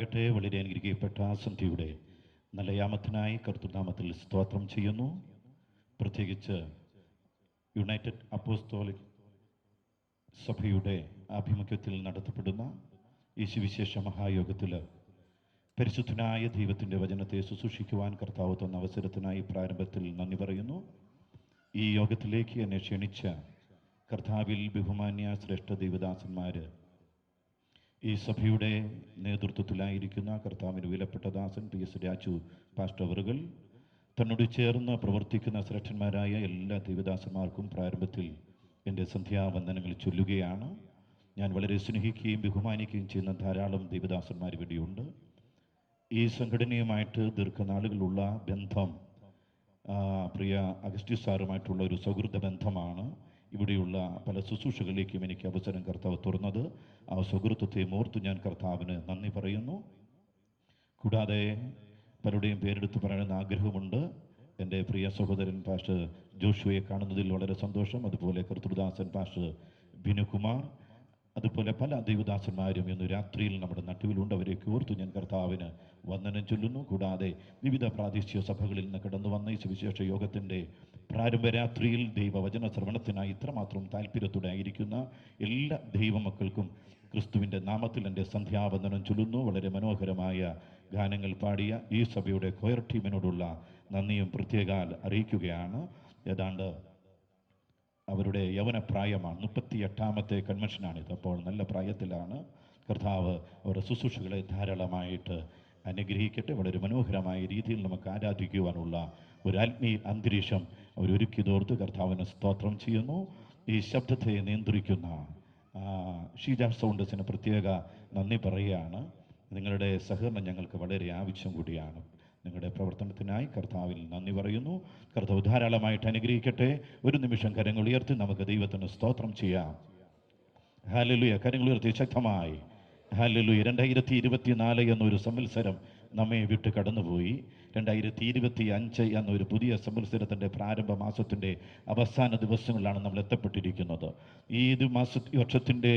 ഉണ്ടാകട്ടെ. വളരെ അനുഗ്രഹിക്കപ്പെട്ട സന്ധ്യയുടെ നല്ല യാമത്തിനായി കർത്തൃനാമത്തിൽ സ്തോത്രം ചെയ്യുന്നു. പ്രത്യേകിച്ച് യുണൈറ്റഡ് അപ്പോസ്തോലിക് സഭയുടെ ആഭിമുഖ്യത്തിൽ നടത്തപ്പെടുന്ന ഈ സുവിശേഷ മഹായോഗത്തിൽ പരിശുദ്ധനായ ദൈവത്തിൻ്റെ വചനത്തെ ശുശ്രൂഷിക്കുവാൻ കർത്താവ് തന്ന അവസരത്തിനായി പ്രാരംഭത്തിൽ നന്ദി പറയുന്നു. ഈ യോഗത്തിലേക്ക് എന്നെ ക്ഷണിച്ച കർത്താവിൽ ബഹുമാന്യ ശ്രേഷ്ഠ ദൈവദാസന്മാർ, ഈ സഭയുടെ നേതൃത്വത്തിലായിരിക്കുന്ന കർത്താവിന് വിലപ്പെട്ട ദാസൻ PS രാജു പാസ്റ്റർ അവറുകൾ, തന്നോട് ചേർന്ന് പ്രവർത്തിക്കുന്ന ശ്രേഷ്ഠന്മാരായ എല്ലാ ദൈവദാസന്മാർക്കും പ്രാരംഭത്തിൽ എൻ്റെ സന്ധ്യാവന്ദനങ്ങൾ ചൊല്ലുകയാണ്. ഞാൻ വളരെ സ്നേഹിക്കുകയും ബഹുമാനിക്കുകയും ചെയ്യുന്ന ധാരാളം ദൈവദാസന്മാർ ഇവിടെയുണ്ട്. ഈ സംഘടനയുമായിട്ട് ദീർഘനാളുകളുള്ള ബന്ധം പ്രിയ അഗസ്റ്റിസ് സാറുമായിട്ടുള്ള ഒരു സൗഹൃദ ബന്ധമാണ്. ഇവിടെയുള്ള പല ശുശ്രൂഷകളിലേക്കും എനിക്ക് അവസരം കർത്താവ് തുറന്നത്. ആ സുഹൃത്വത്തെ ഓർത്ത് ഞാൻ കർത്താവിന് നന്ദി പറയുന്നു. കൂടാതെ പലരുടെയും പേരെടുത്ത് പറയാൻ ആഗ്രഹമുണ്ട്. എൻ്റെ പ്രിയ സഹോദരൻ പാസ്റ്റർ ജോഷുവയെ കാണുന്നതിൽ വളരെ സന്തോഷം. അതുപോലെ കർത്തൃദാസൻ പാസ്റ്റർ ബിനുകുമാർ, അതുപോലെ പല ദൈവദാസന്മാരും ഇന്ന് രാത്രിയിൽ നമ്മുടെ നടുവിലുണ്ട്. അവരെയൊക്കെ ഓർത്തു ഞാൻ കർത്താവിന് വന്ദനം ചൊല്ലുന്നു. കൂടാതെ വിവിധ പ്രാദേശിക സഭകളിൽ നിന്ന് കടന്നു വന്ന ഈ സുവിശേഷ യോഗത്തിൻ്റെ പ്രാരംഭ രാത്രിയിൽ ദൈവവചന ശ്രവണത്തിനായി ഇത്രമാത്രം താല്പര്യത്തോടെ ആയിരിക്കുന്ന എല്ലാ ദൈവമക്കൾക്കും ക്രിസ്തുവിൻ്റെ നാമത്തിൽ എൻ്റെ സന്ധ്യാവന്ദനം ചൊല്ലുന്നു. വളരെ മനോഹരമായ ഗാനങ്ങൾ പാടിയ ഈ സഭയുടെ കൊയർ ടീമിനോടുള്ള നന്ദിയും പ്രത്യേകാൽ അറിയിക്കുകയാണ്. ഏതാണ്ട് അവരുടെ യൗവനപ്രായമാണ്, 38ാമത്തെ കൺവെൻഷനാണിത്. അപ്പോൾ നല്ല പ്രായത്തിലാണ്. കർത്താവ് അവരുടെ ശുശ്രൂഷകളെ ധാരാളമായിട്ട് അനുഗ്രഹിക്കട്ടെ. വളരെ മനോഹരമായ രീതിയിൽ നമുക്ക് ആരാധിക്കുവാനുള്ള ഒരു ആത്മീയ അന്തരീക്ഷം അവരൊരുക്കി തോർത്ത് കർത്താവിന് സ്തോത്രം ചെയ്യുന്നു. ഈ ശബ്ദത്തെ നിയന്ത്രിക്കുന്ന ഷീജ സൗണ്ടസിന് പ്രത്യേക നന്ദി പറയുകയാണ്. നിങ്ങളുടെ സഹകരണം ഞങ്ങൾക്ക് വളരെ ആവശ്യം കൂടിയാണ്. നിങ്ങളുടെ പ്രവർത്തനത്തിനായി കർത്താവിൽ നന്ദി പറയുന്നു. കർത്താവ് ധാരാളമായിട്ട് അനുഗ്രഹിക്കട്ടെ. ഒരു നിമിഷം കരങ്ങൾ ഉയർത്തി നമുക്ക് ദൈവത്തിന് സ്തോത്രം ചെയ്യാം. ഹല്ലേലൂയ. കരങ്ങൾ ഉയർത്തി ശക്തമായി ഹല്ലേലൂയ. 2024 എന്നൊരു സംവത്സരം നമ്മെ വിട്ട് കടന്നുപോയി. 2025 എന്നൊരു പുതിയ സംവത്സരത്തിൻ്റെ പ്രാരംഭ മാസത്തിൻ്റെ അവസാന ദിവസങ്ങളിലാണ് നമ്മൾ എത്തപ്പെട്ടിരിക്കുന്നത്. ഈ വർഷത്തിൻ്റെ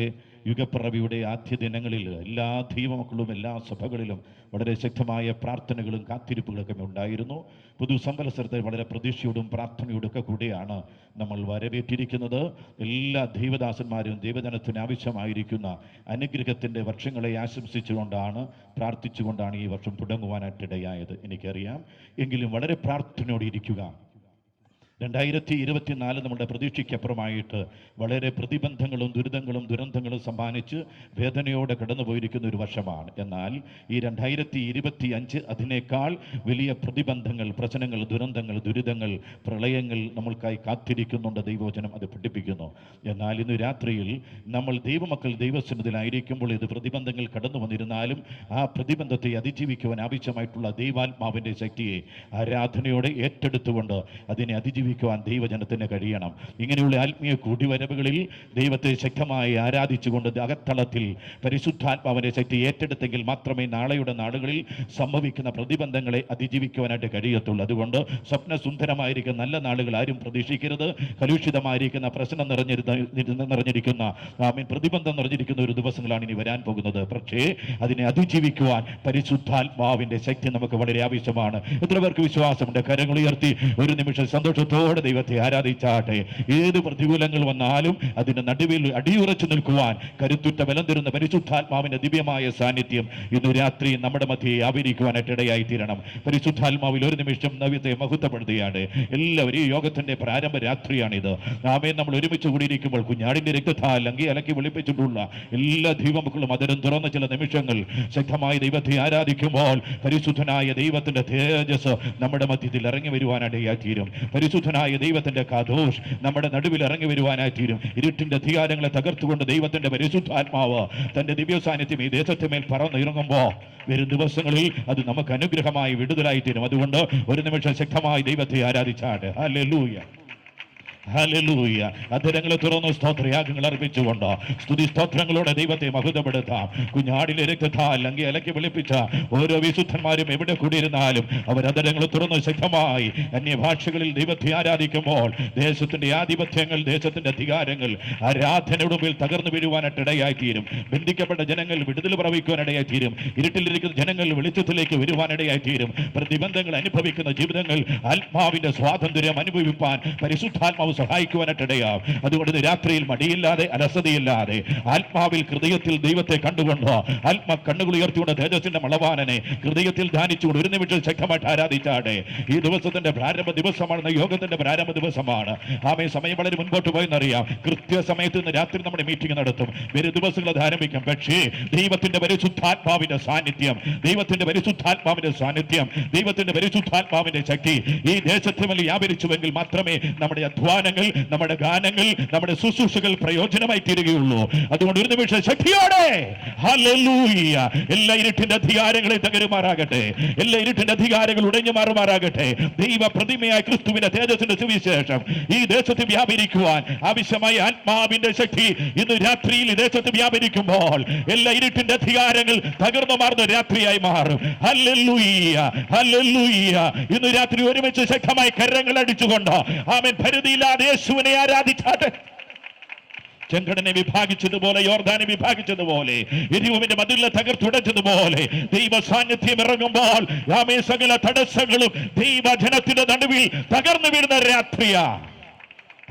യുഗപ്പിറവിയുടെ ആദ്യ ദിനങ്ങളിൽ എല്ലാ ദൈവമക്കളും എല്ലാ സഭകളിലും വളരെ ശക്തമായ പ്രാർത്ഥനകളും കാത്തിരിപ്പുകളൊക്കെ ഉണ്ടായിരുന്നു. പുതു സംവത്സരത്തെ വളരെ പ്രതീക്ഷയോടും പ്രാർത്ഥനയോടൊക്കെ കൂടിയാണ് നമ്മൾ വരവേറ്റിരിക്കുന്നത്. എല്ലാ ദൈവദാസന്മാരും ദൈവജനത്തിന് ആവശ്യമായിരിക്കുന്ന അനുഗ്രഹത്തിൻ്റെ വർഷങ്ങളെ ആശംസിച്ചുകൊണ്ടാണ് പ്രാർത്ഥിച്ചുകൊണ്ടാണ് ഈ വർഷം തുടങ്ങുവാനായിട്ടിടയായത്. എനിക്കറിയാം. എങ്കിലും വളരെ പ്രാർത്ഥനയോടെ ഇരിക്കുക. 2024 നമ്മുടെ പ്രതീക്ഷയ്ക്കപ്പുറമായിട്ട് വളരെ പ്രതിബന്ധങ്ങളും ദുരിതങ്ങളും ദുരന്തങ്ങളും സമ്മാനിച്ച് വേദനയോടെ കടന്നുപോയിരിക്കുന്ന ഒരു വർഷമാണ്. എന്നാൽ ഈ 2025 അതിനേക്കാൾ വലിയ പ്രതിബന്ധങ്ങൾ, പ്രശ്നങ്ങൾ, ദുരന്തങ്ങൾ, പ്രളയങ്ങൾ നമ്മൾക്കായി കാത്തിരിക്കുന്നുണ്ട്. ദൈവവചനം അത് പഠിപ്പിക്കുന്നു. എന്നാൽ ഇന്ന് രാത്രിയിൽ നമ്മൾ ദൈവമക്കൾ ദൈവസന്നിധിയിലായിരിക്കുമ്പോൾ ഇത് പ്രതിബന്ധങ്ങൾ കടന്നു വന്നിരുന്നാലും ആ പ്രതിബന്ധത്തെ അതിജീവിക്കുവാൻ ആവശ്യമായിട്ടുള്ള ദൈവാത്മാവിൻ്റെ ശക്തിയെ ആരാധനയോടെ ഏറ്റെടുത്തുകൊണ്ട് അതിനെ അതിജീവിക്കുവാൻ ദൈവജനത്തിന് കഴിയണം. ഇങ്ങനെയുള്ള ആത്മീയ കൂടിവരവുകളിൽ ദൈവത്തെ ശക്തമായി ആരാധിച്ചുകൊണ്ട് അകത്തളത്തിൽ പരിശുദ്ധാത്മാവിൻ്റെ ശക്തി ഏറ്റെടുത്തെങ്കിൽ മാത്രമേ നാളെയുടെ നാളുകളിൽ സംഭവിക്കുന്ന പ്രതിബന്ധങ്ങളെ അതിജീവിക്കുവാനായിട്ട് കഴിയത്തുള്ളൂ. അതുകൊണ്ട് സ്വപ്നസുന്ദരമായിരിക്കുന്ന നല്ല നാളുകൾ ആരും പ്രതീക്ഷിക്കരുത്. കലുഷിതമായിരിക്കുന്ന പ്രശ്നം നിറഞ്ഞിരിക്കുന്ന പ്രതിബന്ധം നിറഞ്ഞിരിക്കുന്ന ഒരു ദിവസങ്ങളാണ് ഇനി വരാൻ പോകുന്നത്. പക്ഷേ അതിനെ അതിജീവിക്കുവാൻ പരിശുദ്ധാത്മാവിൻ്റെ ശക്തി നമുക്ക് വളരെ ആവശ്യമാണ്. എത്ര പേർക്ക് വിശ്വാസമുണ്ട്? കരങ്ങൾ ഉയർത്തി ഒരു നിമിഷം സന്തോഷത്തോടെ ദൈവത്തെ ആരാധിച്ചാട്ടെ. ഏത് പ്രതികൂലങ്ങൾ വന്നാലും അതിന്റെ നടുവിൽ അടിയുറച്ചു നിൽക്കുവാൻ കരുത്തുറ്റ ബലം തരുന്ന പരിശുദ്ധാത്മാവിന്റെ ദിവ്യമായ സാന്നിധ്യം ഇന്ന് രാത്രി നമ്മുടെ മധ്യയെ ആവരിക്കുവാനായിട്ട് ഇടയായി തീരണം. പരിശുദ്ധാത്മാവിൽ ഒരു നിമിഷം നവ്യത്തെ മഹത്വപ്പെടുത്തുകയാണ്. എല്ലാവരും ഈ യോഗത്തിന്റെ പ്രാരംഭ രാത്രിയാണിത്. ആമേൻ. നമ്മൾ ഒരുമിച്ച് കൂടിയിരിക്കുമ്പോൾ കുഞ്ഞാടിന്റെ രക്തത്താൽ അലക്കി വെളുപ്പിച്ചിട്ടുള്ള എല്ലാ ദൈവമക്കളും അതിരും തുറന്ന ചില നിമിഷങ്ങൾ ശക്തമായി ദൈവത്തെ ആരാധിക്കുമ്പോൾ പരിശുദ്ധനായ ദൈവത്തിന്റെ തേജസ് നമ്മുടെ മധ്യത്തിൽ ഇറങ്ങി വരുവാനിടയായി തീരും. പരിശുദ്ധനായ ദൈവത്തിന്റെ കാദോഷ് നമ്മുടെ നടുവിൽ ഇറങ്ങി വരുവാനായി തീരും. ഇരുട്ടിന്റെ അധികാരങ്ങളെ തകർത്തുകൊണ്ട് ദൈവത്തിന്റെ പരിശുദ്ധാത്മാവ് തന്റെ ദിവ്യ സാന്നിധ്യം ഈ ദേശത്തെ മേൽ പറന്നിറങ്ങുമ്പോൾ വരും ദിവസങ്ങളിൽ അത് നമുക്ക് അനുഗ്രഹമായി വിടുതലായി തീരും. അതുകൊണ്ട് ഒരു നിമിഷം ശക്തമായി ദൈവത്തെ ആരാധിച്ചാണ്. ഹല്ലേലൂയ. ഹല്ലേലൂയ. അധരങ്ങളെ തുറന്ന് സ്തോത്രയാഗങ്ങൾ അർപ്പിച്ചുകൊണ്ട് സ്തുതി സ്തോത്രങ്ങളോടെ ദൈവത്തെ മഹത്വപ്പെടുത്താം. കുഞ്ഞാടിലെ രക്തത്താൽ അങ്ങ് അലക്കി വെളുപ്പിച്ച ഓരോ വിശുദ്ധന്മാരും എവിടെ കൂടിയിരുന്നാലും അവർ അധരങ്ങൾ തുറന്ന് ശക്തമായി അന്യഭാഷകളിൽ ദൈവത്തെ ആരാധിക്കുമ്പോൾ ദേശത്തിന്റെ ആധിപത്യങ്ങൾ, ദേശത്തിന്റെ അധികാരങ്ങൾ ആരാധനയുടെ മുമ്പിൽ തകർന്നു വീഴുവാനായിട്ട് ഇടയായിത്തീരും. ബന്ധിക്കപ്പെട്ട ജനങ്ങൾ വിടുതൽ പ്രാപിക്കുവാനിടയായിത്തീരും. ഇരുട്ടിലിരിക്കുന്ന ജനങ്ങൾ വെളിച്ചത്തിലേക്ക് വരുവാനിടയായിത്തീരും. പ്രതിബന്ധങ്ങൾ അനുഭവിക്കുന്ന ജീവിതങ്ങൾ ആത്മാവിന്റെ സ്വാതന്ത്ര്യം അനുഭവിപ്പാൻ പരിശുദ്ധാത്മാവ് സഹായിക്കുവാനായിട്ടിടയാവും. അതുകൊണ്ട് രാത്രിയിൽ മടിയില്ലാതെ, അലസതയില്ലാതെ, ആത്മാവിൽ ഹൃദയത്തിൽ ദൈവത്തെ കണ്ടുകൊണ്ട്, ആത്മ കണ്ണുകൾ ഉയർത്തിക്കൊണ്ട് തേജസ്സിന്റെ മളവാനനെ ഹൃദയത്തിൽ ധ്യാനിച്ചുകൊണ്ട് ഒരു നിമിഷം ശക്തമായിട്ട് ആരാധിച്ചാട്ടെ. ഈ ദിവസത്തിന്റെ പ്രാരംഭ ദിവസമാണ്, യോഗത്തിന്റെ പ്രാരംഭ ദിവസമാണ്. ആമേ, സമയം വളരെ മുൻപോട്ട് പോയെന്നറിയാം. കൃത്യസമയത്ത് ഇന്ന് രാത്രി നമ്മുടെ മീറ്റിംഗ് നടത്തും. വരും ദിവസങ്ങൾ അത് ആരംഭിക്കും. പക്ഷേ ദൈവത്തിന്റെ പരിശുദ്ധാത്മാവിന്റെ സാന്നിധ്യം, ദൈവത്തിന്റെ പരിശുദ്ധാത്മാവിന്റെ സാന്നിധ്യം, ദൈവത്തിന്റെ പരിശുദ്ധാത്മാവിന്റെ ശക്തി ഈ ദേശത്ത് മേൽ വ്യാപരിച്ചുവെങ്കിൽ മാത്രമേ നമ്മുടെ അധ്വാനങ്ങൾ, നമ്മുടെ ഗാനങ്ങൾ, നമ്മുടെ ശുശ്രൂഷകൾ പ്രയോജനമായി തീരുകയുള്ളൂ. അതുകൊണ്ട് ഒരു നിമിഷം ശക്തിയോടെ ഹല്ലേലൂയ. എല്ലാ ഇരുട്ടിന്റെ അധികാരങ്ങളെ തകരുമാറാകട്ടെ. എല്ലാ ഇരുട്ടിന്റെ അധികാരങ്ങൾ ഉടഞ്ഞു മാറുമാറാകട്ടെ. ദൈവ പ്രതിമയായ ക്രിസ്തുവിന്റെ തേജസ്സിന്റെ സുവിശേഷം ഈ ദേശത്ത് വ്യാപരിക്കുവാൻ ആവശ്യമായ ആത്മാവിന്റെ ശക്തി ഇന്ന് രാത്രിയിൽ ഈ ദേശത്ത് വ്യാപരിക്കുമ്പോൾ എല്ലാ ഇരുട്ടിന്റെ അധികാരങ്ങൾ തകർന്നു മാറുന്ന രാത്രിയായി മാറും. Hallelujah, hallelujah. ഇന്ന് രാത്രി ഒരുമിച്ച് ശക്തമായി കരങ്ങൾ അടിച്ചുകൊണ്ട് ആമേൻ പരിധിയില്ലാതെ യേശുവിനെ ആരാധിച്ചാട്ടെ. ചെങ്കടനെ വിഭാഗിച്ചതുപോലെ, യോർദാനെ വിഭാഗിച്ചതുപോലെ, എരിവുവിന്റെ മതിലിനെ തകർത്തുടച്ചതുപോലെ ദൈവ സാന്നിധ്യം ഇറങ്ങുമ്പോൾ ആമേൻ സകല തടസ്സങ്ങളും ദൈവജനത്തിന്റെ നടുവിൽ തകർന്നു വീഴുന്ന രാത്രിയാ.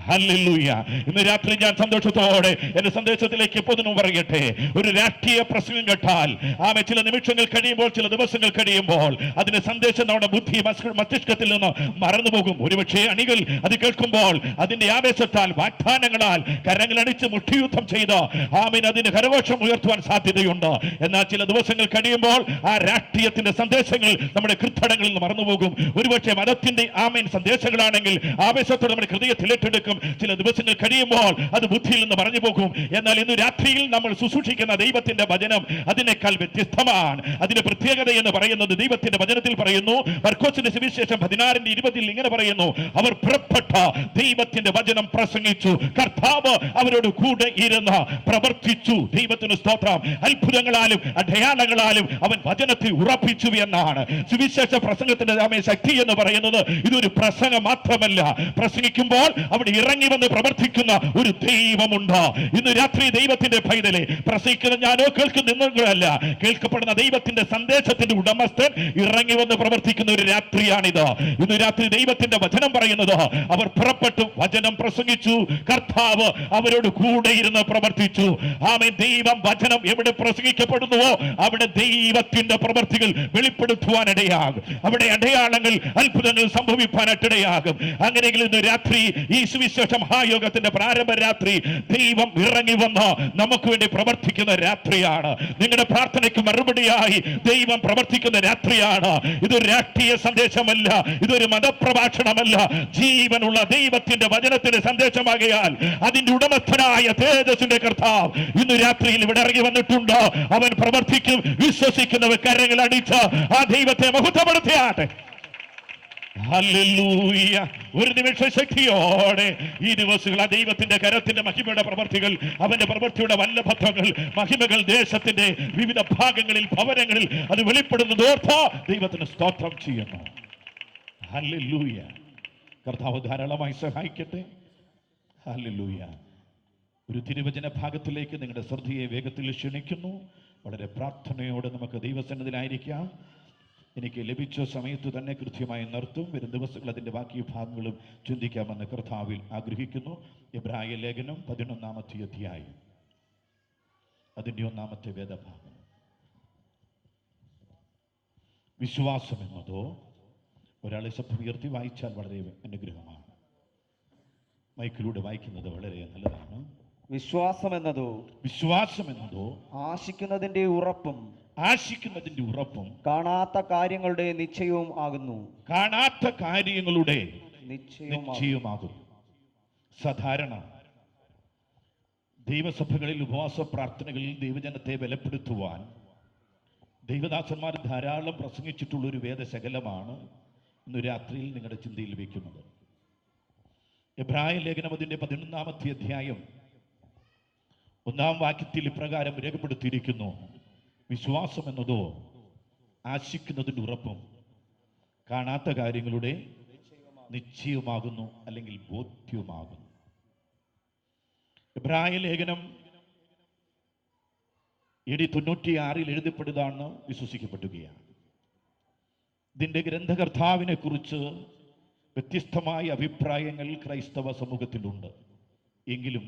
ഹല്ലേലൂയ. ഇന്ന് രാത്രി ഞാൻ സന്തോഷത്തോടെ എന്റെ സന്ദേശത്തിലേക്ക് പൊതുന്നു പറയട്ടെ. ഒരു രാഷ്ട്രീയ പ്രസംഗം കേട്ടാൽ ആമേ ചില നിമിഷങ്ങൾ കഴിയുമ്പോൾ, ചില ദിവസങ്ങൾ കഴിയുമ്പോൾ അതിന്റെ സന്ദേശം നമ്മുടെ ബുദ്ധി മസ്തിഷ്കത്തിൽ നിന്ന് മറന്നുപോകും. ഒരുപക്ഷെ അണികൾ അത് കേൾക്കുമ്പോൾ അതിന്റെ ആവേശത്താൽ, വാഗ്ദാനങ്ങളാൽ കരങ്ങളടിച്ച് മുഷ്ടിയുദ്ധം ചെയ്ത് ആമേൻ അതിന് കരഘോഷം ഉയർത്തുവാൻ സാധ്യതയുണ്ട്. എന്നാൽ ചില ദിവസങ്ങൾ കഴിയുമ്പോൾ ആ രാഷ്ട്രീയത്തിന്റെ സന്ദേശങ്ങൾ നമ്മുടെ ഹൃദയങ്ങളിൽ നിന്ന് മറന്നുപോകും. ഒരുപക്ഷെ മതത്തിന്റെ ആമേൻ സന്ദേശങ്ങളാണെങ്കിൽ ആവേശത്തോടെ നമ്മുടെ ഹൃദയത്തിൽ ഏറ്റെടുക്കും. ചില ദിവസങ്ങൾ കഴിയുമ്പോൾ അത് ബുദ്ധിയിൽ നിന്ന് പറഞ്ഞു പോകും. എന്നാൽ ഇന്ന് രാത്രിയിൽ നമ്മൾ ശുശ്രൂഷിക്കുന്ന ദൈവത്തിന്റെ വചനം അതിനേക്കാൾ വ്യത്യസ്തമാണ്. അതിന്റെ പ്രത്യേകത എന്ന് പറയുന്നത് ദൈവത്തിന്റെ വചനത്തിൽ പറയുന്നു, മർക്കോസിന്റെ സുവിശേഷം 16:20 ഇങ്ങനെ പറയുന്നു, അവർ പുറപ്പെട്ട ദൈവത്തിന്റെ വചനം പ്രസംഗിച്ചു, കർത്താവ് അവരോട് കൂടെ ഇരുന്ന് പ്രവർത്തിച്ചു. ദൈവത്തിന് സ്തോത്രം. അത്ഭുതങ്ങളാലും അടയാളങ്ങളാലും അവൻ വചനത്തെ ഉറപ്പിച്ചു എന്നാണ്. സുവിശേഷ പ്രസംഗത്തിന്റെ ശക്തി എന്ന് പറയുന്നത് ഇതൊരു പ്രസംഗം മാത്രമല്ല. പ്രസംഗിക്കുമ്പോൾ അവിടെ ഇറങ്ങി വന്ന് പ്രവർത്തിക്കുന്ന ഒരു ദൈവമുണ്ട്. ഇന്ന് രാത്രി ദൈവത്തിന്റെ പൈതലെ പ്രസംഗിക്കുന്ന ഞാനോ കേൾക്കുന്നല്ല, കേൾക്കപ്പെടുന്ന ദൈവത്തിന്റെ സന്ദേശത്തിന്റെ ഉടമസ്ഥൻ ഇറങ്ങി വന്ന് പ്രവർത്തിക്കുന്ന ഒരു രാത്രിയാണിത്. ഇന്ന് രാത്രി ദൈവത്തിന്റെ വചനം പറയുന്നത് അവർ പുറപ്പെട്ടു, വചനം പ്രസംഗിച്ചു, കർത്താവ് അവരോട് കൂടെ ഇരുന്ന് പ്രവർത്തിച്ചു. ആമേൻ. ദൈവം വചനം എവിടെ പ്രസംഗിക്കപ്പെടുന്നുവോ അവിടെ ദൈവത്തിന്റെ പ്രവർത്തികൾ വെളിപ്പെടുത്തുവാനിടയാകും. അവിടെ അടയാളങ്ങൾ, അത്ഭുതങ്ങൾ സംഭവിക്കാനായിട്ടിടയാകും. അങ്ങനെയെങ്കിൽ ഇന്ന് രാത്രി ഈ സുവിശേഷ മഹായോഗത്തിന്റെ പ്രാരംഭ രാത്രി ദൈവം ഇറങ്ങി വന്ന് നമുക്ക് വേണ്ടി പ്രവർത്തിക്കുന്ന രാത്രിയാണ്. നിങ്ങളുടെ പ്രാർത്ഥനയ്ക്ക് മറുപടിയായി ദൈവം പ്രവർത്തിക്കുന്ന രാത്രിയാണ്. ഇതൊരു രാഷ്ട്രീയ സന്ദേശമല്ല, ഇതൊരു മതപ്രഭാഷണമല്ല, ജീവനുള്ള ദൈവത്തിന്റെ വചനത്തിന്റെ സന്ദേശമാകയാൽ അതിന്റെ ഉടമസ്ഥനായ തേജസ്സിന്റെ കർത്താവ് ഇന്ന് രാത്രിയിൽ ഇവിടെ ഇറങ്ങി വന്നിട്ടുണ്ട്. അവൻ പ്രവർത്തിക്കും. വിശ്വസിക്കുന്നവർ കരങ്ങൾ അടിച്ച് ആ ദൈവത്തെ മഹത്വപ്പെടുത്തിയാട്ടെ. ഹല്ലേലൂയ. ഒരു നിമിഷ ശക്തിയോടെ ഈ ദിവസങ്ങൾ ആ ദൈവത്തിന്റെ കരത്തിന്റെ മഹിമയുടെ പ്രവർത്തികൾ, അവന്റെ പ്രവൃത്തിയുടെ വല്ലഭത്വങ്ങൾ, മഹിമകൾ ദേശത്തിന്റെ വിവിധ ഭാഗങ്ങളിൽ, ഭവനങ്ങളിൽ അത് വെളിപ്പെടുന്നത് ഓർത്ത് ദൈവത്തിന് സ്തോത്രം ചെയ്യുന്നു. ഹല്ലേലൂയ. കർത്താവ് ധാരാളമായി സഹായിക്കട്ടെ. ഹല്ലേലൂയ. ഒരു തിരുവചന ഭാഗത്തിലേക്ക് നിങ്ങളുടെ ശ്രദ്ധയെ വേഗത്തിൽ ക്ഷണിക്കുന്നു. വളരെ പ്രാർത്ഥനയോടെ നമുക്ക് ദൈവസന്നിധിയിലായിരിക്കാം. എനിക്ക് ലഭിച്ച സമയത്ത് തന്നെ കൃത്യമായി നിർത്തും. വരും ദിവസങ്ങൾ അതിൻ്റെ ബാക്കി ഭാഗങ്ങളും ചിന്തിക്കാമെന്ന് കർത്താവിൽ ആഗ്രഹിക്കുന്നു. എബ്രായ ലേഖനം 11-ാമത്തെ അധ്യായം അതിൻ്റെ 1-ാമത്തെ വേദഭാഗം. വിശ്വാസം എന്നതോ, ഒരാളെ ശബ്ദം ഉയർത്തി വായിച്ചാൽ വളരെ അനുഗ്രഹമാണ്. മൈക്കിലൂടെ വായിക്കുന്നത് വളരെ നല്ലതാണ്. വിശ്വാസം എന്നതോ ആശിക്കുന്നതിന്റെ ഉറപ്പും കാണാത്ത കാര്യങ്ങളുടെ നിശ്ചയവും ആകുന്നു. നിശ്ചയമാകുന്നു. സാധാരണ ദൈവസഭകളിൽ ഉപവാസ പ്രാർത്ഥനകളിൽ ദൈവജനത്തെ ബലപ്പെടുത്തുവാൻ ദൈവദാസന്മാർ ധാരാളം പ്രസംഗിച്ചിട്ടുള്ളൊരു വേദശകലമാണ് ഇന്ന് രാത്രിയിൽ നിങ്ങളുടെ ചിന്തയിൽ വയ്ക്കുന്നത്. എബ്രായ ലേഖനം അതിൻ്റെ 11-ാമത്തെ അധ്യായം 1-ാം വാക്യത്തിൽ ഇപ്രകാരം രേഖപ്പെടുത്തിയിരിക്കുന്നു: വിശ്വാസം എന്നതോ ആശിക്കുന്നതിൻ്റെ ഉറപ്പും കാണാത്ത കാര്യങ്ങളുടെ നിശ്ചയമാകുന്നു, അല്ലെങ്കിൽ ബോധ്യമാകുന്നു. എബ്രായ ലേഖനം AD 96 എഴുതപ്പെടുന്നതാണെന്ന് വിശ്വസിക്കപ്പെടുകയാണ്. ഇതിൻ്റെ ഗ്രന്ഥകർത്താവിനെ കുറിച്ച് വ്യത്യസ്തമായ അഭിപ്രായങ്ങൾ ക്രൈസ്തവ സമൂഹത്തിലുണ്ട്. എങ്കിലും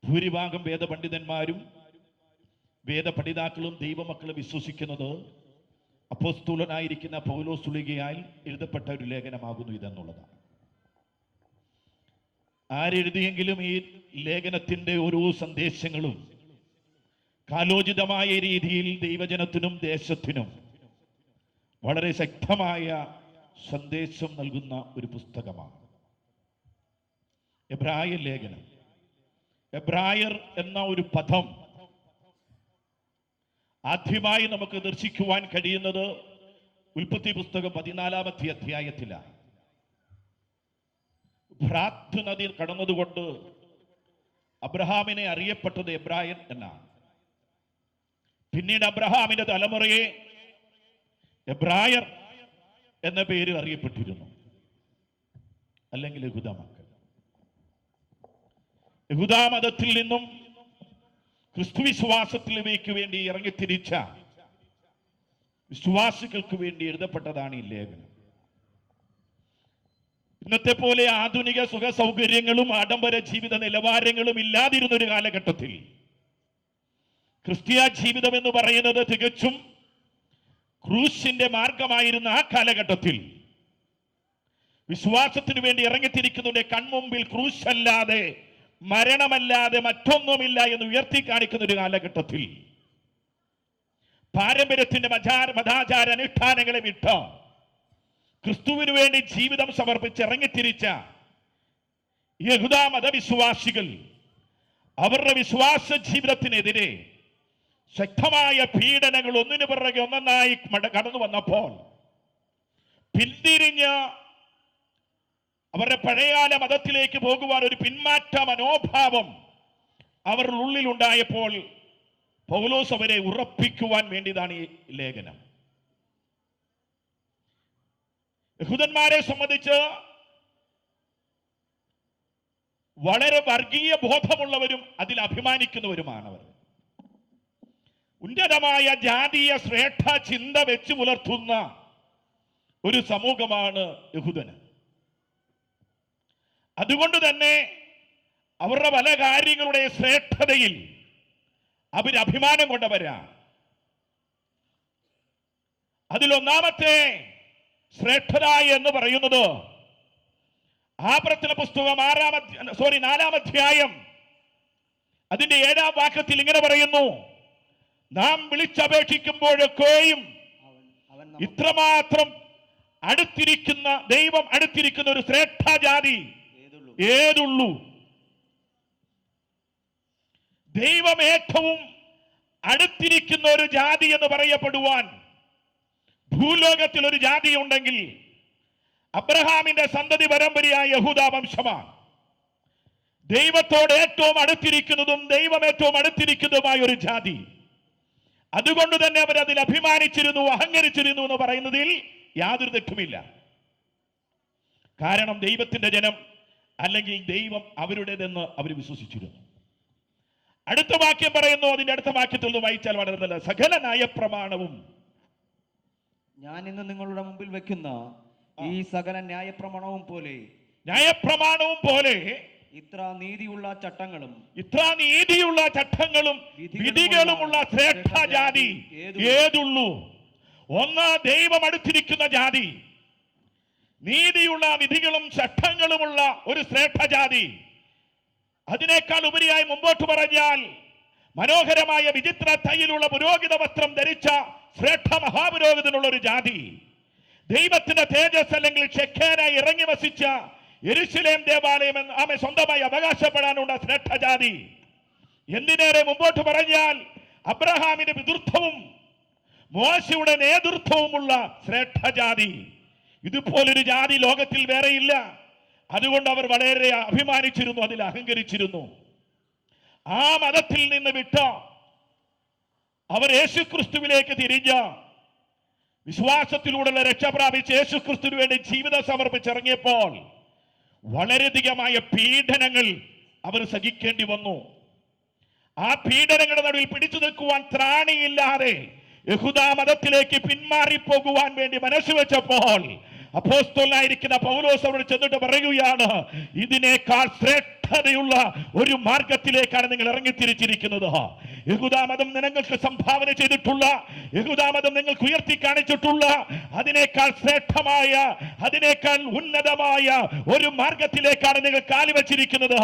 ഭൂരിഭാഗം വേദപണ്ഡിതന്മാരും വേദപഠിതാക്കളും ദൈവമക്കളും വിശ്വസിക്കുന്നത് അപ്പോസ്തലനായിരിക്കുന്ന പൗലോസ് ശ്ലീഹയാൽ എഴുതപ്പെട്ട ഒരു ലേഖനമാകുന്നു ഇതെന്നുള്ളതാണ്. ആരെഴുതിയെങ്കിലും ഈ ലേഖനത്തിൻ്റെ ഓരോ സന്ദേശങ്ങളും കാലോചിതമായ രീതിയിൽ ദൈവജനത്തിനും ദേശത്തിനും വളരെ ശക്തമായ സന്ദേശം നൽകുന്ന ഒരു പുസ്തകമാണ് എബ്രായ ലേഖനം. എബ്രായർ എന്ന ഒരു പദം ആദ്യമായി നമുക്ക് ദർശിക്കുവാൻ കഴിയുന്നത് ഉൽപ്പത്തി പുസ്തകം 14-ാമത്തെ അധ്യായത്തിലാണ്. ഫ്രാത്ത് നദി കടന്നതുകൊണ്ട് അബ്രഹാമിനെ അറിയപ്പെട്ടത് എബ്രായൻ എന്നാണ്. പിന്നീട് അബ്രഹാമിന്റെ തലമുറയെ എബ്രായർ എന്ന പേര് അറിയപ്പെട്ടിരുന്നു, അല്ലെങ്കിൽ യഹൂദ മക്കൾ. യഹൂദ മതത്തിൽ നിന്നും ക്രിസ്തുവിശ്വാസത്തിലേക്ക് വേണ്ടി ഇറങ്ങിത്തിരിച്ച വിശ്വാസികൾക്ക് വേണ്ടി എഴുതപ്പെട്ടതാണ് ഈ ലേഖനം. ഇന്നത്തെ പോലെ ആധുനിക സുഖ സൗകര്യങ്ങളും ആഡംബര ജീവിത നിലവാരങ്ങളും ഇല്ലാതിരുന്ന ഒരു കാലഘട്ടത്തിൽ ക്രിസ്തീയ ജീവിതം എന്ന് പറയുന്നത് തികച്ചും ക്രൂശിന്റെ മാർഗമായിരുന്ന ആ കാലഘട്ടത്തിൽ വിശ്വാസത്തിനു വേണ്ടി ഇറങ്ങിത്തിരിക്കുന്നതിന്റെ കൺമുമ്പിൽ ക്രൂശല്ലാതെ മരണമല്ലാതെ മറ്റൊന്നുമില്ല എന്ന് ഉയർത്തി കാണിക്കുന്ന ഒരു കാലഘട്ടത്തിൽ പാരമ്പര്യത്തിന്റെ മതാചാര അനുഷ്ഠാനങ്ങളെ വിട്ട് ക്രിസ്തുവിനു വേണ്ടി ജീവിതം സമർപ്പിച്ച് ഇറങ്ങിത്തിരിച്ച യഹൂദ മതവിശ്വാസികൾ അവരുടെ വിശ്വാസ ജീവിതത്തിനെതിരെ ശക്തമായ പീഡനങ്ങൾ ഒന്നിനു പിറകെ ഒന്നായി കടന്നു വന്നപ്പോൾ പിന്തിരിഞ്ഞ് അവരുടെ പഴയകാല മതത്തിലേക്ക് പോകുവാൻ ഒരു പിന്മാറ്റ മനോഭാവം അവരുടെ ഉള്ളിലുണ്ടായപ്പോൾ പൗലോസ് അവരെ ഉറപ്പിക്കുവാൻ വേണ്ടിയതാണ് ഈ ലേഖനം. യഹൂദന്മാരെ സംബന്ധിച്ച് വളരെ വർഗീയ ബോധമുള്ളവരും അതിൽ അഭിമാനിക്കുന്നവരുമാണവർ. ഉന്നതമായ ജാതീയ ശ്രേഷ്ഠ ചിന്ത വെച്ച് പുലർത്തുന്ന ഒരു സമൂഹമാണ് യഹൂദന്. അതുകൊണ്ട് തന്നെ അവരുടെ പല കാര്യങ്ങളുടെ ശ്രേഷ്ഠതയിൽ അവർ അഭിമാനം കൊണ്ടവരാണ്. അതിലൊന്നാമത്തെ ശ്രേഷ്ഠത എന്ന് പറയുന്നത് ആവർത്തന പുസ്തകം 4-ാം അധ്യായം അതിന്റെ 7-ാം വാക്യത്തിൽ ഇങ്ങനെ പറയുന്നു: നാം വിളിച്ചപേക്ഷിക്കുമ്പോഴൊക്കെയും ഇത്രമാത്രം അടുത്തിരിക്കുന്ന ദൈവം അടുത്തിരിക്കുന്ന ഒരു ശ്രേഷ്ഠ ജാതി ഏതുള്ളൂ. ദൈവം ഏറ്റവും അടുത്തിരിക്കുന്ന ഒരു ജാതി എന്ന് പറയപ്പെടുവാൻ ഭൂലോകത്തിൽ ഒരു ജാതി ഉണ്ടെങ്കിൽ അബ്രഹാമിന്റെ സന്തതി പരമ്പരയായ യഹൂദ വംശമാണ്. ദൈവത്തോട് ഏറ്റവും അടുത്തിരിക്കുന്നതും ദൈവം ഏറ്റവും അടുത്തിരിക്കുന്നതുമായ ഒരു ജാതി. അതുകൊണ്ട് തന്നെ അവരതിൽ അഭിമാനിച്ചിരുന്നു, അഹങ്കരിച്ചിരുന്നു എന്ന് പറയുന്നതിൽ യാതൊരു തെറ്റുമില്ല. കാരണം ദൈവത്തിന്റെ ജനം അല്ലെങ്കിൽ ദൈവം അവരുടേതെന്ന് അവർ വിശ്വസിച്ചിരുന്നു. അടുത്ത വാക്യം പറയുന്നു, അതിന്റെ അടുത്ത വാക്യത്തിൽ നിന്ന് വായിച്ചാൽ വളരെ നല്ല: സകല ന്യായപ്രമാണവും ഞാൻ ഇന്ന് നിങ്ങളുടെ മുമ്പിൽ വെക്കുന്ന ഈ സകല ന്യായപ്രമാണവും പോലെ ഇത്ര നീതിയുള്ള ചട്ടങ്ങളും വിധികളുമുള്ള ശ്രേഷ്ഠ ജാതി ഏതുള്ളൂ. ഒന്ന്, ദൈവം അടുത്തിരിക്കുന്ന ജാതി, നീതിയുള്ള വിധികളും ചട്ടങ്ങളുമുള്ള ഒരു ശ്രേഷ്ഠ ജാതി. അതിനേക്കാൾ ഉപരിയായി മുമ്പോട്ട് പറഞ്ഞാൽ മനോഹരമായ വിചിത്ര തൈയിലുള്ള പുരോഹിത വസ്ത്രം ധരിച്ച ശ്രേഷ്ഠ മഹാപുരോഹിതനുള്ള ഒരു ജാതി, ദൈവത്തിന്റെ തേജസ് അല്ലെങ്കിൽ ഷെഖേനായി ഇറങ്ങി വസിച്ച യെരൂശലേം ദേവാലയം ആമെ സ്വന്തമായി അവകാശപ്പെടാനുള്ള ശ്രേഷ്ഠ ജാതി. എന്തിനേറെ മുമ്പോട്ട് പറഞ്ഞാൽ അബ്രഹാമിന്റെ പിതൃത്വവും മോശയുടെ നേതൃത്വവുമുള്ള ശ്രേഷ്ഠ ജാതി. ഇതുപോലൊരു ജാതി ലോകത്തിൽ വേറെയില്ല. അതുകൊണ്ട് അവർ വളരെ അഭിമാനിച്ചിരുന്നു, അതിൽ അഹങ്കരിച്ചിരുന്നു. ആ മതത്തിൽ നിന്ന് വിട്ട അവർ യേശുക്രിസ്തുവിലേക്ക് തിരിഞ്ഞ വിശ്വാസത്തിലൂടെയുള്ള രക്ഷ പ്രാപിച്ച് യേശുക്രിസ്തുവിന് വേണ്ടി ജീവിതം സമർപ്പിച്ചിറങ്ങിയപ്പോൾ വളരെയധികമായ പീഡനങ്ങൾ അവർ സഹിക്കേണ്ടി വന്നു. ആ പീഡനങ്ങളുടെ നടുവിൽ പിടിച്ചു നിൽക്കുവാൻ ത്രാണിയില്ലാതെ യഹൂദാ മതത്തിലേക്ക് പിന്മാറിപ്പോകുവാൻ വേണ്ടി മനസ്സ് വെച്ചപ്പോൾ അപ്പോസ്തലനായിരിക്കുന്ന പൗലോസ് അവരോട് ചെന്നിട്ട് പറയുകയാണ്, ഇതിനേക്കാൾ ശ്രേഷ്ഠതയുള്ള ഒരു മാർഗത്തിലേക്കാണ് നിങ്ങൾ ഇറങ്ങിത്തിരിച്ചിരിക്കുന്നത്. യഹൂദാമതം നിങ്ങൾക്ക് സംഭാവന ചെയ്തിട്ടുള്ള, യഹൂദാമതം നിങ്ങൾക്ക് ഉയർത്തി കാണിച്ചിട്ടുള്ള അതിനേക്കാൾ ശ്രേഷ്ഠമായ, അതിനേക്കാൾ ഉന്നതമായ ഒരു മാർഗത്തിലേക്കാണ് നിങ്ങൾ കാലുവച്ചിരിക്കുന്നത്.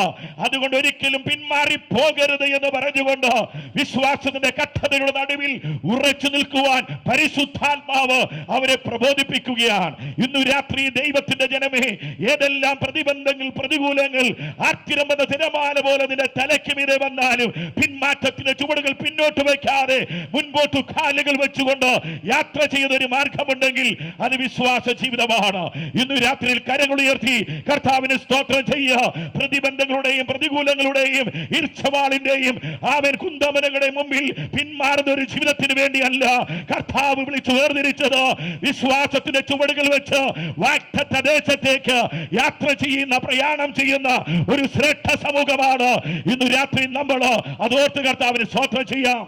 അതുകൊണ്ട് ഒരിക്കലും പിന്മാറി പോകരുത് എന്ന് പറഞ്ഞുകൊണ്ട് വിശ്വാസത്തിന്റെ കഠിനതയുടെ നടുവിൽ ഉറച്ചു നിൽക്കുവാൻ പരിശുദ്ധാത്മാവ് അവരെ പ്രബോധിപ്പിക്കുകയാണ്. ഇന്നു രാത്രി ദൈവത്തിന്റെ ജനമേ, ഏതെല്ലാം പ്രതിബന്ധങ്ങൾ, പ്രതികൂലങ്ങൾ ആർത്തിരമ്പെന്ന തിരമാല പോലെ നിന്റെ തലയ്ക്ക് മീതെ വന്നാലും പിന്മാറ്റത്തിന്റെ ചുവടുകൾ പിന്നോട്ട് വയ്ക്കാതെ മുൻപോട്ട് കാലുകൾ വെച്ചുകൊണ്ട് യാത്ര ചെയ്യുന്ന ഒരു മാർഗമുണ്ടെങ്കിൽ അത് വിശ്വാസ ജീവിതമാണ്. ഇന്നു രാത്രിയിൽ കരങ്ങൾ ഉയർത്തി കർത്താവിന് സ്തോത്രം ചെയ്യുക. പ്രതിബന്ധങ്ങളുടെയും പ്രതികൂലങ്ങളുടെയും ഈർച്ചവാളിന്റെയും ആവൻ കുന്തമനകളുടെ മുമ്പിൽ പിന്മാറുന്ന ഒരു ജീവിതത്തിന് വേണ്ടിയല്ല കർത്താവ് വിളിച്ചു വേർതിരിച്ചത്. വിശ്വാസത്തിന്റെ ചുവടുകൾ വെച്ച് വാഗ്ദത്ത ദേശത്തേക്ക് യാത്ര ചെയ്യുന്ന, പ്രയാണം ചെയ്യുന്ന ഒരു ശ്രേഷ്ഠ സമൂഹമാണ് ഇന്ന് രാത്രി നമ്മൾ. അതോർത്ത് കർത്താവിന് സ്തോത്രം ചെയ്യാം.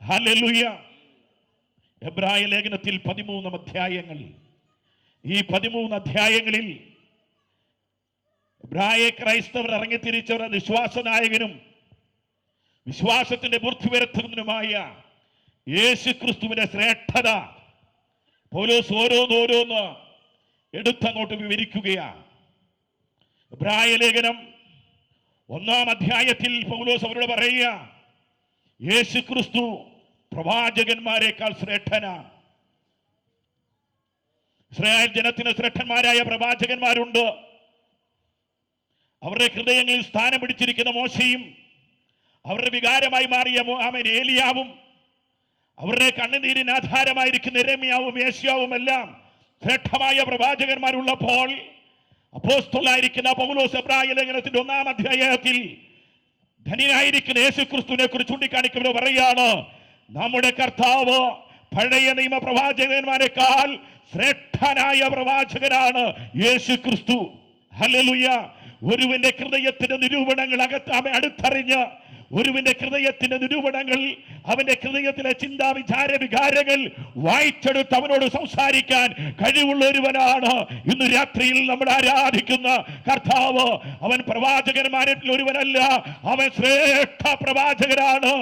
ഹല്ലേലൂയ. എബ്രായ ലേഖനത്തിൽ 13 അധ്യായങ്ങൾ. ഈ 13 അധ്യായങ്ങളിൽ എബ്രായ ക്രൈസ്തവർ ഇറങ്ങിത്തിരിച്ചവർ വിശ്വാസ നായകനും വിശ്വാസത്തിന്റെ പൂർത്തി വരുത്തുന്നതിനുമായ യേശുക്രിസ്തുവിന്റെ ശ്രേഷ്ഠത പൗലോസ് ഓരോന്ന് എടുത്തങ്ങോട്ട് വിവരിക്കുകയാണ്. എബ്രായ ലേഖനം 1 അധ്യായത്തിൽ പൗലോസ് അവരോട് പറയുക, യേശുക്രിസ്തു പ്രവാചകന്മാരെക്കാൾ ശ്രേഷ്ഠനാണ്. ഇസ്രായേൽ ജനത്തിന് ശ്രേഷ്ഠന്മാരായ പ്രവാചകന്മാരുണ്ട്. അവരുടെ ഹൃദയങ്ങളിൽ സ്ഥാനം പിടിച്ചിരിക്കുന്ന മോശയും അവരുടെ വികാരമായി മാറിയ ഏലിയാവും അവരുടെ കണ്ണുനീരിന് ആധാരമായിരിക്കുന്ന യെരമ്യാവും യേശയ്യാവും എല്ലാം ശ്രേഷ്ഠമായ പ്രവാചകന്മാരുള്ളപ്പോൾ അപ്പോസ്തലനായിരിക്കുന്ന പൗലോസ് എബ്രായ ലേഖനത്തിന്റെ 1 അധ്യായത്തിൽ ധനികനായിരിക്കുന്ന യേശുക്രിസ്തുവിനെ കുറിച്ച് ചൂണ്ടിക്കാണിക്കുമ്പോൾ പറയാണ്, നമ്മുടെ കർത്താവ് പഴയ നിയമ പ്രവാചകന്മാരെക്കാൾ ശ്രേഷ്ഠനായ പ്രവാചകനാണ് യേശുക്രിസ്തു. ഹല്ലേലൂയ. ഒരുവന്റെ ഹൃദയത്തിന്റെ നിരൂപണങ്ങൾ അടുത്തറിഞ്ഞ്, ഒരുവന്റെ ഹൃദയത്തിന്റെ നിരൂപണങ്ങൾ, അവന്റെ ഹൃദയത്തിലെ ചിന്താ വിചാര വികാരങ്ങൾ വായിച്ചെടുത്ത് അവനോട് സംസാരിക്കാൻ കഴിവുള്ള ഒരുവനാണ് ഇന്ന് രാത്രിയിൽ നമ്മൾ ആരാധിക്കുന്ന കർത്താവ്. അവൻ പ്രവാചകന്മാരിൽ ഒരുവനല്ല, അവൻ ശ്രേഷ്ഠ പ്രവാചകനാണ്.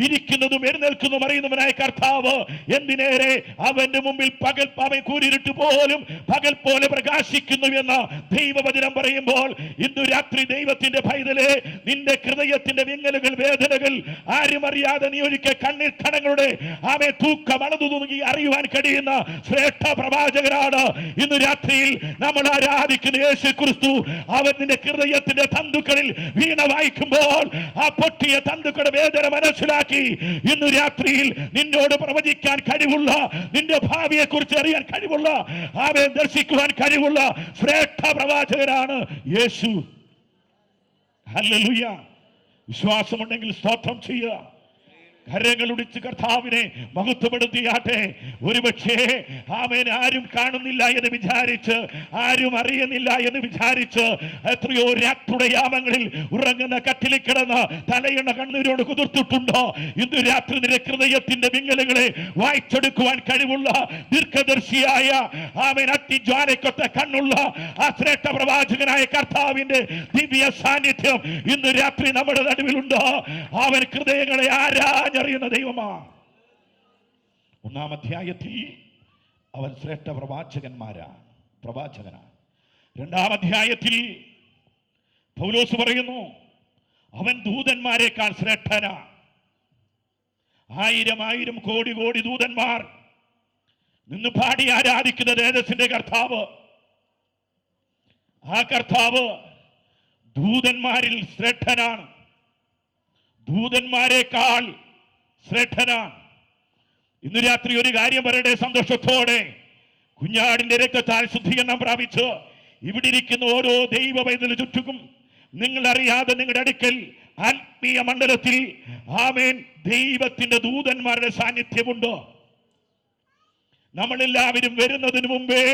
ഇരിക്കുന്നതും എഴുന്നേൽക്കുന്നതും അറിയുന്നവനായ കർത്താവ് എന്തിനേറെ അവന്റെ മുമ്പിൽ അവൻ കൂരിരുട്ട് പോലും പകൽ പോലെ പ്രകാശിക്കുന്നു എന്ന് ദൈവവചനം പറയുമ്പോൾ ഇന്ന് രാത്രി ദൈവത്തിന്റെ പൈതലേ, നിന്റെ ഹൃദയത്തിന്റെ വിങ്ങലുകൾ, വേദനകൾ ആരും അറിയാതെ നീ ഒരിക്കൽ കണ്ണീർ കണങ്ങളുടെ തൂക്കം അളന്നു തൂങ്ങി അറിയുവാൻ കഴിയുന്ന ശ്രേഷ്ഠ പ്രവാചകനാണ് ഇന്ന് രാത്രിയിൽ നമ്മൾ ആരാധിക്കുന്ന യേശുക്രിസ്തു. അവൻ നിന്റെ ഹൃദയത്തിന്റെ തന്തുക്കളിൽ വീണ വായിക്കുമ്പോൾ ആ പൊട്ടിയ തന്തുക്കളുടെ വേദന മനസ്സിലാക്കി ഇന്ന് രാത്രിയിൽ നിന്നോട് പ്രവചിക്കാൻ കഴിവുള്ള, നിന്റെ ഭാവിയെ കുറിച്ച് അറിയാൻ കഴിവുള്ള, അവൻ ദർശിക്കുവാൻ കഴിവുള്ള ശ്രേഷ്ഠ പ്രവാചകനാണ് യേശു. ഹല്ലേലൂയ. വിശ്വാസമുണ്ടെങ്കിൽ സ്തോത്രം ചെയ്യുക. കരങ്ങളുടിച്ച് കർത്താവിനെ മഹത്വപ്പെടുത്തിയാട്ടെ. ഒരുപക്ഷേ ആമേൻ ആരും കാണുന്നില്ല എന്ന് വിചാരിച്ച്, ആരും അറിയുന്നില്ല എന്ന് വിചാരിച്ച് എത്രയോ രാത്രിയുടെ യാമങ്ങളിൽ ഉറങ്ങുന്ന കട്ടിലിൽ കിടന്ന് തലയിണ കണ്ണീരോട് കുതിർത്തിട്ടുണ്ടോ? ഇന്ന് രാത്രി നിന്റെ ഹൃദയത്തിന്റെ വിങ്ങലുകളെ വായിച്ചെടുക്കുവാൻ കഴിവുള്ള ദീർഘദർശിയായ ആമേൻ അഗ്നിജ്വാലയ്ക്കൊത്ത കണ്ണുള്ള ആ ശ്രേഷ്ഠ പ്രവാചകനായ കർത്താവിന്റെ ദിവ്യ സാന്നിധ്യം ഇന്ന് രാത്രി നമ്മുടെ നടുവിലുണ്ടോ? അവൻ ഹൃദയങ്ങളെ അറിയുന്ന ദൈവമാണ്. 1 അധ്യായത്തിൽ അവൻ ശ്രേഷ്ഠ പ്രവാചകനാണ്. 2 അധ്യായത്തിൽ പൗലോസ് പറയുന്നു, അവൻ ദൂതന്മാരെക്കാൾ ശ്രേഷ്ഠനാണ്. 1000 കോടി ദൂതന്മാർ നിന്ന് പാടി ആരാധിക്കുന്ന തേജസ്സിന്റെ കർത്താവ്, ആ കർത്താവ് ദൂതന്മാരിൽ ശ്രേഷ്ഠനാണ്. ദൂതന്മാരെക്കാൾ ശ്രേഷ്ഠനാണ്. ഇന്ന് രാത്രി ഒരു കാര്യം പറയട്ടെ സന്തോഷത്തോടെ. കുഞ്ഞാടിന്റെ രക്തത്താൽ ശുദ്ധീകരണം പ്രാപിച്ച് ഇവിടെ ഇരിക്കുന്ന ഓരോ ദൈവ പൈതലിനു ചുറ്റും നിങ്ങൾ അറിയാതെ നിങ്ങളുടെ അടുക്കൽ ആത്മീയ മണ്ഡലത്തിൽ ആമേൻ ദൈവത്തിന്റെ ദൂതന്മാരുടെ സാന്നിധ്യമുണ്ടോ? നമ്മളെല്ലാവരും വരുന്നതിന് മുമ്പേ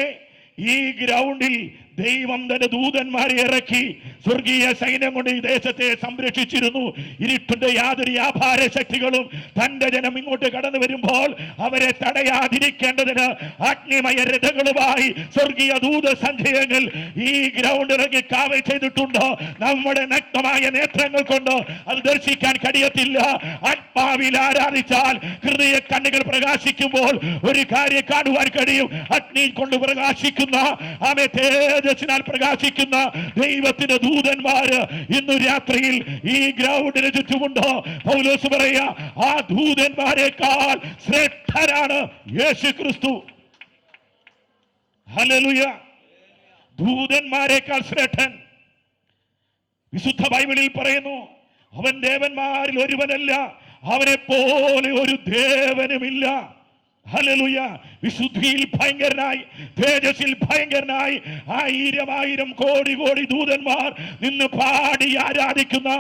ഈ ഗ്രൗണ്ടിൽ ദൈവം തന്റെ ദൂതന്മാരെ ഇറക്കി സ്വർഗീയ സൈന്യം കൊണ്ട് ഈ ദേശത്തെ സംരക്ഷിച്ചിരുന്നു. ഇരുട്ടിന്റെ യാതൊരു വ്യാപാര ശക്തികളും തന്റെ ജനം ഇങ്ങോട്ട് കടന്നു വരുമ്പോൾ അവരെ തടയാതിരിക്കേണ്ടതിന് അഗ്നിമയ രഥങ്ങളുമായി സ്വർഗീയ ദൂത സഞ്ചയങ്ങൾ ഈ ഗ്രൗണ്ട് ഇറങ്ങി കാവൽ ചെയ്തിട്ടുണ്ട്. നമ്മുടെ നഗ്നമായ നേത്രങ്ങൾ കൊണ്ട് അത് ദർശിക്കാൻ കഴിയത്തില്ല. ആത്മാവിൽ ആരാധിച്ചാൽ ഹൃദയ കണ്ണുകൾ പ്രകാശിക്കുമ്പോൾ ഒരു കാര്യം കാണുവാൻ കഴിയും. അഗ്നി കൊണ്ട് പ്രകാശിക്കുന്ന തേജസ്സിനാൽ പ്രകാശിക്കുന്ന ദൈവത്തിന്റെ ദൂതന്മാര് ഇന്നു രാത്രിയിൽ ഈ ഗ്രൗണ്ടിന് ചുറ്റുമുണ്ടോ? പൗലോസ് പറയാ, ആ ദൂതന്മാരെക്കാൾ ശ്രേഷ്ഠനാണ് യേശു ക്രിസ്തു. ഹല്ലേലൂയ. ദൂതന്മാരെക്കാൾ ശ്രേഷ്ഠൻ. വിശുദ്ധ ബൈബിളിൽ പറയുന്നു, അവൻ ദേവന്മാരിൽ ഒരുവനല്ല, അവനെ പോലെ ഒരു ദേവനുമില്ല. ഹല്ലേലൂയ. വിശുദ്ധിയിൽ ഭയങ്കരനായി, തേജസ്സിൽ ഭയങ്കരനായി 1000 കോടി കോടി ദൂതന്മാർ നിന്ന് പാടി ആരാധിക്കുന്ന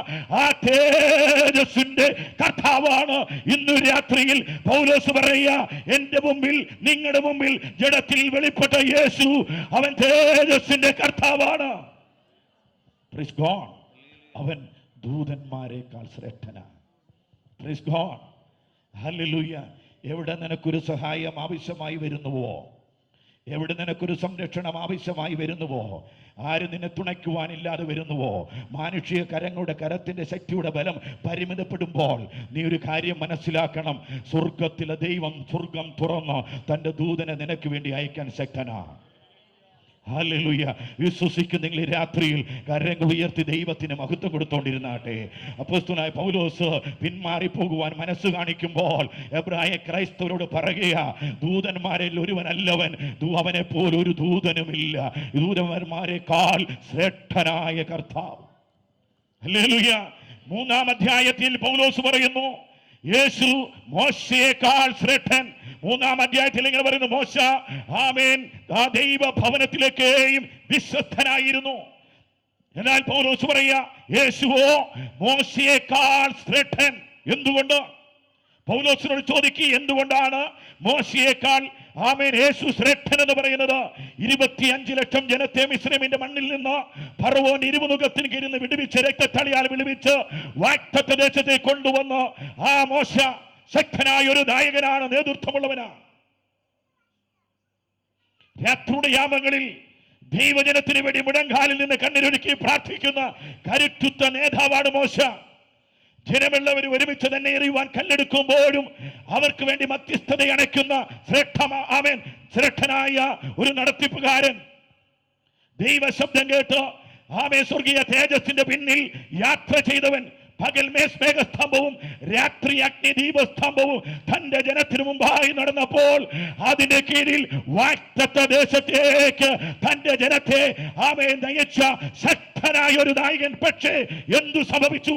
ആ തേജസ്സിന്റെ കർത്താവാണ് ഇന്നു രാത്രിയിൽ പൗലോസ് പറയുക, എന്റെ മുമ്പിൽ, നിങ്ങളുടെ മുമ്പിൽ ജഡത്തിൽ വെളിപ്പെട്ട യേശു അവൻ തേജസ്സിന്റെ കർത്താവാണ്. Praise God. അവൻ ദൂതന്മാരെക്കാൾ ശ്രേഷ്ഠനാണ്. Praise God. ഹല്ലേലൂയ. എവിടെ നിനക്കൊരു സഹായം ആവശ്യമായി വരുന്നുവോ, എവിടെ നിനക്കൊരു സംരക്ഷണം ആവശ്യമായി വരുന്നുവോ, ആര് നിന്നെ തുണയ്ക്കുവാനില്ലാതെ വരുന്നുവോ, മാനുഷിക കരങ്ങളുടെ കരത്തിന്റെ ശക്തിയുടെ ബലം പരിമിതപ്പെടുമ്പോൾ നീ ഒരു കാര്യം മനസ്സിലാക്കണം, സ്വർഗത്തിലെ ദൈവം സ്വർഗം തുറന്ന് തന്റെ ദൂതനെ നിനക്ക് വേണ്ടി അയക്കാൻ ശക്തനാണ്. ഹല്ലേലൂയ. വിശ്വസിക്കുന്നെങ്കിൽ രാത്രിയിൽ കരങ്ങൾ ഉയർത്തി ദൈവത്തിന് മഹത്വം കൊടുത്തോണ്ടിരുന്നാട്ടെ. അപ്പോസ്തലനായ പൗലോസ് പിന്മാറിപ്പോകുവാൻ മനസ്സ് കാണിക്കുമ്പോൾ എബ്രായ ക്രൈസ്തവരോട് പറയുക, ദൂതന്മാരിൽ ഒരുവനല്ലവൻ, അവനെ പോലെ ഒരു ദൂതനുമില്ല, ദൂതന്മാരെക്കാൾ ശ്രേഷ്ഠനായ കർത്താവ്. ഹല്ലേലൂയ. 3-ാം അധ്യായത്തിൽ പൗലോസ് പറയുന്നു, യേശു മോശയേക്കാൾ ശ്രേഷ്ഠൻ. 3-ാം അധ്യായത്തിൽ ഇങ്ങനെ പറയുന്നു, മോശ ആമേൻ ആ ദൈവ ഭവനത്തിലേക്കും വിശ്വസ്തനായിരുന്നു. എന്നാൽ പൗലോസ് പറയുക, യേശുവോ മോശയേക്കാൾ ശ്രേഷ്ഠൻ. എന്തുകൊണ്ട്? പൗലോസിനോട് ചോദിക്കുക, എന്തുകൊണ്ടാണ് മോശയേക്കാൾ ആമേൻ യേശു ശ്രേഷ്ഠൻ എന്ന് പറയുന്നത്? 25 ലക്ഷം ജനത്തെ മിസ്രൈമിന്റെ മണ്ണിൽ നിന്ന് ഫറവോൻ ഇരുമുഖത്തിന് കീഴിൽ വിടുവിച്ച് രക്തത്തളിയാൽ വിടുവിച്ച് വാഗ്ദത്ത ദേശത്തെ കൊണ്ടുവന്ന് ആ മോശ ശക്തനായ ഒരു നായകനാണ്, നേതൃത്വമുള്ളവനാണ്. രാത്രിയുടെ യാമങ്ങളിൽ ദൈവജനത്തിന് വേണ്ടി മുടങ്കാലിൽ നിന്ന് കണ്ണീരൊഴുക്കി പ്രാർത്ഥിക്കുന്ന കരുത്തുറ്റ നേതാവാണ് മോശ. ജനമുള്ളവർ ഒരുമിച്ച് തന്നെ എറിയുവാൻ കല്ലെടുക്കുമ്പോഴും അവർക്ക് വേണ്ടി മധ്യസ്ഥത അണയ്ക്കുന്ന ശ്രേഷ്ഠനായ ഒരു നടത്തിപ്പുകാരൻ. ദൈവശബ്ദം കേട്ട് സ്വർഗീയ തേജസ്സിന്റെ പിന്നിൽ യാത്ര ചെയ്തവൻ. പകൽ മേഘസ്തംഭവും രാത്രി അഗ്നിദീപസ്തംഭവും തന്റെ ജനത്തിനു മുമ്പായി നടന്നപ്പോൾ അതിന്റെ കീഴിൽ വാഗ്ദത്ത ദേശത്തേക്ക് തന്റെ ജനത്തെ നയിച്ച ശക്തനായ ഒരു നായകൻ. പക്ഷേ എന്തു സംഭവിച്ചു?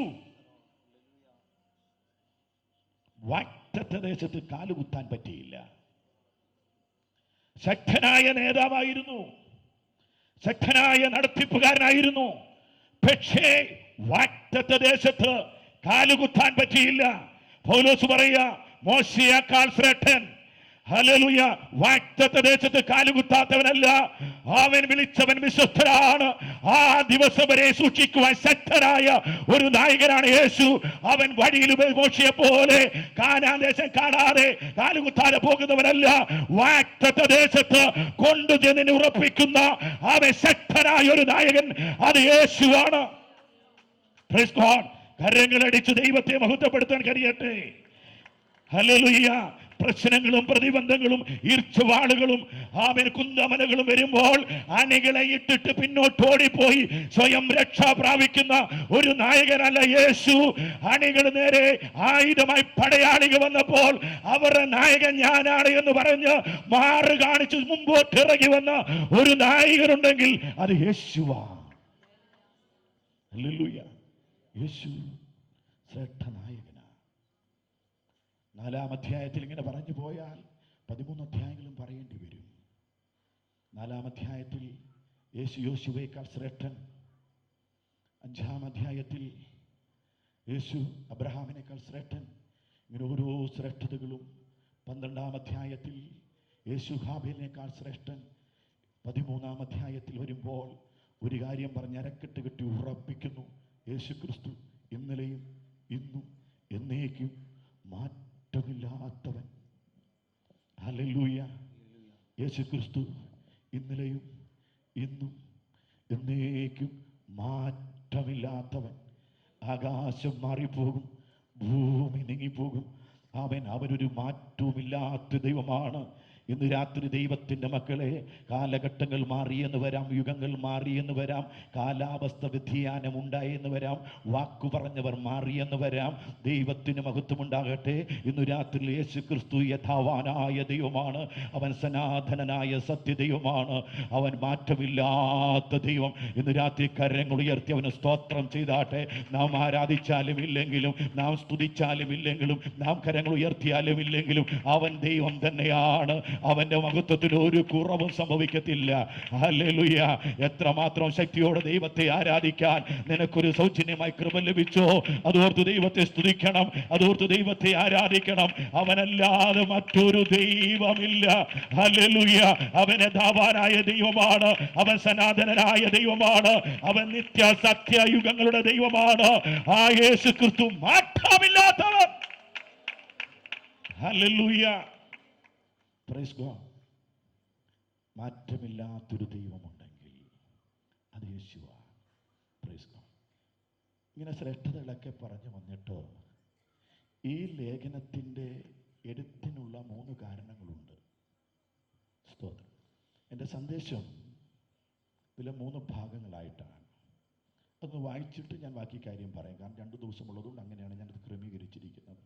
വാഗ്ദത്ത ദേശത്ത് കാലുകുത്താൻ പറ്റിയില്ല. ശക്തനായ നേതാവായിരുന്നു, ശക്തനായ നടത്തിപ്പുകാരനായിരുന്നു. പക്ഷേ വാഗ്ദത്ത ദേശത്ത് കാലുകുത്താൻ പറ്റിയില്ല. പൗലോസ് പറയുക, മോശയേക്കാൾ ശ്രേഷ്ഠൻ. ഹല്ലേലൂയ. വാഗ്ദത്ത ദേശത്ത് കാലുകുത്താത്തവനല്ല, അവൻ വിളിച്ചവൻ വിശ്വസ്തനാണ്. ആ ദിവസം വരെ സൂക്ഷിക്കുവാൻ ശക്തനായ ഒരു നായകനാണ് യേശു. അവൻ വഴിയിൽ മോശയെ പോലെ കാനാൻ ദേശം കാണാതെ കാലുകുത്താതെ പോകുന്നവനല്ല. വാഗ്ദത്ത ദേശത്ത് കൊണ്ടുചെന്ന് ഉറപ്പിക്കുന്ന അവൻ ശക്തനായ ഒരു നായകൻ, അത് യേശുവാണ്. Praise God. കരങ്ങളടിച്ച് ദൈവത്തെ മഹത്വപ്പെടുത്താൻ കഴിയട്ടെ. ഹല്ലേലൂയ. പ്രശ്നങ്ങളും പ്രതിബന്ധങ്ങളും ഈർച്ചവാളുകളും കുന്തമനകളും വരുമ്പോൾ അണികളെ ഇട്ടിട്ട് പിന്നോട്ടോടിപ്പോയി സ്വയം രക്ഷ പ്രാപിക്കുന്ന ഒരു നായകനല്ല യേശു. അണികൾ നേരെ ആയുധമായി പടയാളികൾ വന്നപ്പോൾ അവരുടെ നായകൻ ഞാനാണ് എന്ന് പറഞ്ഞ് മാറ് കാണിച്ച് മുമ്പോട്ട് ഇറങ്ങി വന്ന ഒരു നായകനുണ്ടെങ്കിൽ അത് യേശുവാണ്. ഹല്ലേലൂയ. യേശു ശ്രേഷ്ഠ നായകനാണ്. 4-ാം അധ്യായത്തിൽ ഇങ്ങനെ പറഞ്ഞു പോയാൽ 13 അധ്യായങ്ങളും പറയേണ്ടി വരും. 4-ാം അധ്യായത്തിൽ യേശു യോശുവയേക്കാൾ ശ്രേഷ്ഠൻ. 5-ാം അധ്യായത്തിൽ യേശു അബ്രഹാമിനേക്കാൾ ശ്രേഷ്ഠൻ. ഇങ്ങനെ ഓരോ ശ്രേഷ്ഠതകളും. 12-ാം അധ്യായത്തിൽ യേശു ഹാബേലിനേക്കാൾ ശ്രേഷ്ഠൻ. 13-ാം അധ്യായത്തിൽ വരുമ്പോൾ ഒരു കാര്യം പറഞ്ഞ് അരക്കെട്ട് കെട്ടി ഉറപ്പിക്കുന്നു. യേശു ക്രിസ്തു ഇന്നലെയും ഇന്നും എന്നേക്കും മാറ്റമില്ലാത്തവൻ. ഹല്ലേലൂയ. യേശു ക്രിസ്തു ഇന്നലെയും ഇന്നും എന്നേക്കും മാറ്റമില്ലാത്തവൻ. ആകാശം മാറിപ്പോകും, ഭൂമി നീങ്ങിപ്പോകും, അവനൊരു മാറ്റവുമില്ലാത്ത ദൈവമാണ്. ഇന്ന് രാത്രി ദൈവത്തിൻ്റെ മക്കളെ, കാലഘട്ടങ്ങൾ മാറിയെന്ന് വരാം, യുഗങ്ങൾ മാറിയെന്ന് വരാം, കാലാവസ്ഥ വ്യതിയാനം ഉണ്ടായെന്ന് വരാം, വാക്കു പറഞ്ഞവർ മാറിയെന്ന് വരാം. ദൈവത്തിന് മഹത്വമുണ്ടാകട്ടെ. ഇന്ന് രാത്രി യേശു ക്രിസ്തു യഥാവാനായ ദൈവമാണ്. അവൻ സനാതനനായ സത്യദൈവമാണ്. അവൻ മാറ്റമില്ലാത്ത ദൈവം. ഇന്ന് രാത്രി കരങ്ങൾ ഉയർത്തി അവന് സ്തോത്രം ചെയ്താട്ടെ. നാം ആരാധിച്ചാലും ഇല്ലെങ്കിലും, നാം സ്തുതിച്ചാലും ഇല്ലെങ്കിലും, നാം കരങ്ങൾ ഉയർത്തിയാലും ഇല്ലെങ്കിലും, അവൻ ദൈവം തന്നെയാണ്. അവന്റെ മഹത്വത്തിൽ ഒരു കുറവും സംഭവിക്കത്തില്ല. ഹല്ലേലൂയ. എത്രമാത്രം ശക്തിയോടെ ദൈവത്തെ ആരാധിക്കാൻ നിനക്കൊരു സൗജന്യമായി കൃപ ലഭിച്ചോ, അതോർത്ത് ദൈവത്തെ സ്തുതിക്കണം, അതോർത്ത് ദൈവത്തെ ആരാധിക്കണം. അവനല്ലാതെ മറ്റൊരു ദൈവമില്ല. ഹല്ലേലൂയ. അവൻ യഥാവാനായ ദൈവമാണ്. അവൻ സനാതനനായ ദൈവമാണ്. അവൻ നിത്യ സത്യയുഗങ്ങളുടെ ദൈവമാണ്. ആ യേശു ക്രിസ്തു മാറ്റമില്ലാത്തവൻ. ഹല്ലേലൂയ. Praise God. മാറ്റമില്ലാത്തൊരു ദൈവമുണ്ടെങ്കിൽ അത് യേശുവാണ്. Praise God. ഇങ്ങനെ ശ്രേഷ്ഠതകളൊക്കെ പറഞ്ഞു വന്നിട്ട് ഈ ലേഖനത്തിൻ്റെ എഴുത്തിനുള്ള 3 കാരണങ്ങളുണ്ട്. സ്തോത്രം. എൻ്റെ സന്ദേശം ഇതിലെ 3 ഭാഗങ്ങളായിട്ടാണ്. അതൊന്ന് വായിച്ചിട്ട് ഞാൻ ബാക്കി കാര്യം പറയാം. കാരണം 2 ദിവസമുള്ളതുകൊണ്ട് അങ്ങനെയാണ് ഞാനത് ക്രമീകരിച്ചിരിക്കുന്നത്.